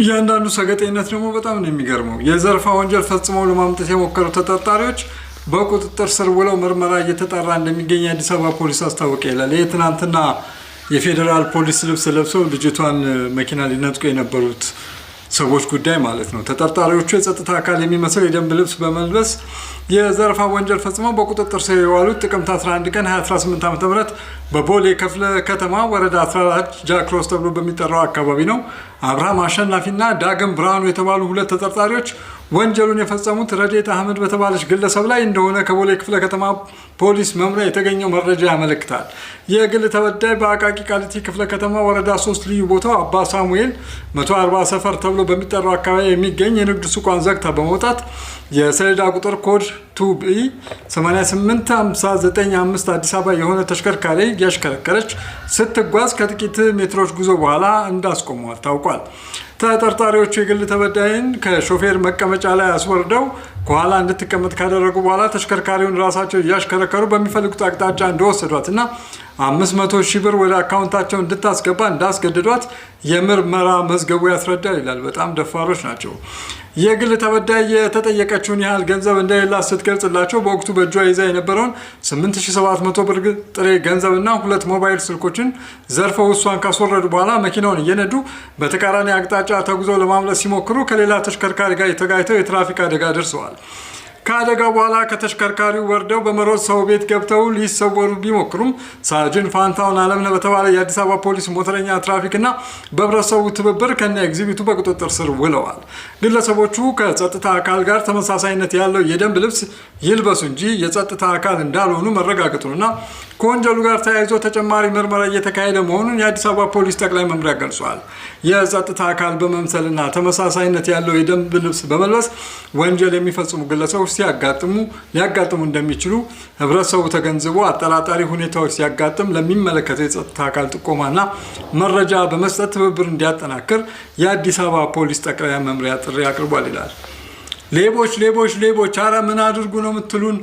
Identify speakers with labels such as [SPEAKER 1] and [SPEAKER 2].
[SPEAKER 1] እያንዳንዱ ሰገጤነት ደግሞ በጣም ነው የሚገርመው። የዘረፋ ወንጀል ፈጽመው ለማምጣት የሞከሩ ተጠርጣሪዎች በቁጥጥር ስር ውለው ምርመራ እየተጣራ እንደሚገኝ አዲስ አበባ ፖሊስ አስታወቀ ይላል። ይህ ትናንትና የፌዴራል ፖሊስ ልብስ ለብሰው ልጅቷን መኪና ሊነጥቁ የነበሩት ሰዎች ጉዳይ ማለት ነው። ተጠርጣሪዎቹ የጸጥታ አካል የሚመስል የደንብ ልብስ በመልበስ የዘረፋ ወንጀል ፈጽመው በቁጥጥር ስር የዋሉት ጥቅምት 11 ቀን 2018 ዓ.ም በቦሌ ክፍለ ከተማ ወረዳ 14 ጃክሮስ ተብሎ በሚጠራው አካባቢ ነው። አብርሃም አሸናፊና ዳግም ብርሃኑ የተባሉ ሁለት ተጠርጣሪዎች ወንጀሉን የፈጸሙት ረዴት አህመድ በተባለች ግለሰብ ላይ እንደሆነ ከቦሌ ክፍለ ከተማ ፖሊስ መምሪያ የተገኘው መረጃ ያመለክታል። የግል ተበዳይ በአቃቂ ቃሊቲ ክፍለ ከተማ ወረዳ 3 ልዩ ቦታው አባ ሳሙኤል 140 ሰፈር ተብሎ በሚጠራው አካባቢ የሚገኝ የንግድ ሱቋን ዘግታ በመውጣት የሰሌዳ ቁጥር ኮድ 2B 88595 አዲስ አበባ የሆነ ተሽከርካሪ እያሽከረከረች ስትጓዝ ከጥቂት ሜትሮች ጉዞ በኋላ እንዳስቆሟት ታውቋል። ተጠርጣሪዎቹ የግል ተበዳይን ከሾፌር መቀመጫ ላይ አስወርደው ከኋላ እንድትቀመጥ ካደረጉ በኋላ ተሽከርካሪውን ራሳቸው እያሽከረከሩ በሚፈልጉት አቅጣጫ እንደወሰዷትና 500,000 ብር ወደ አካውንታቸው እንድታስገባ እንዳስገድዷት የምርመራ መዝገቡ ያስረዳል ይላል። በጣም ደፋሮች ናቸው። የግል ተበዳይ የተጠየቀችውን ያህል ገንዘብ እንደሌላት ስትገልጽላቸው በወቅቱ በእጇ ይዛ የነበረውን 8700 ብር ጥሬ ገንዘብና 2 ሞባይል ስልኮችን ዘርፈው እሷን ካስወረዱ በኋላ መኪናውን እየነዱ በተቃራኒ አቅጣጫ ተጉዘው ለማምለጥ ሲሞክሩ ከሌላ ተሽከርካሪ ጋር የተጋጭተው የትራፊክ አደጋ ደርሰዋል። ከአደጋ በኋላ ከተሽከርካሪው ወርደው በመሮጥ ሰው ቤት ገብተው ሊሰወሩ ቢሞክሩም ሳጅን ፋንታውን አለምነህ በተባለ የአዲስ አበባ ፖሊስ ሞተረኛ ትራፊክና በህብረተሰቡ ትብብር ከነ ኤግዚቢቱ በቁጥጥር ስር ውለዋል። ግለሰቦቹ ከጸጥታ አካል ጋር ተመሳሳይነት ያለው የደንብ ልብስ ይልበሱ እንጂ የጸጥታ አካል እንዳልሆኑ መረጋገጡንና ከወንጀሉ ጋር ተያይዞ ተጨማሪ ምርመራ እየተካሄደ መሆኑን የአዲስ አበባ ፖሊስ ጠቅላይ መምሪያ ገልጿል። የጸጥታ አካል በመምሰልና ተመሳሳይነት ያለው የደንብ ልብስ በመልበስ ወንጀል የሚፈጽሙ ግለሰቦች ሊያጋጥሙ እንደሚችሉ ህብረተሰቡ ተገንዝቦ አጠራጣሪ ሁኔታዎች ሲያጋጥም ለሚመለከተው የጸጥታ አካል ጥቆማና መረጃ በመስጠት ትብብር እንዲያጠናክር የአዲስ አበባ ፖሊስ ጠቅላይ መምሪያ ጥሪ አቅርቧል ይላል። ሌቦች ሌቦች ሌቦች! አረ ምን አድርጉ ነው የምትሉን?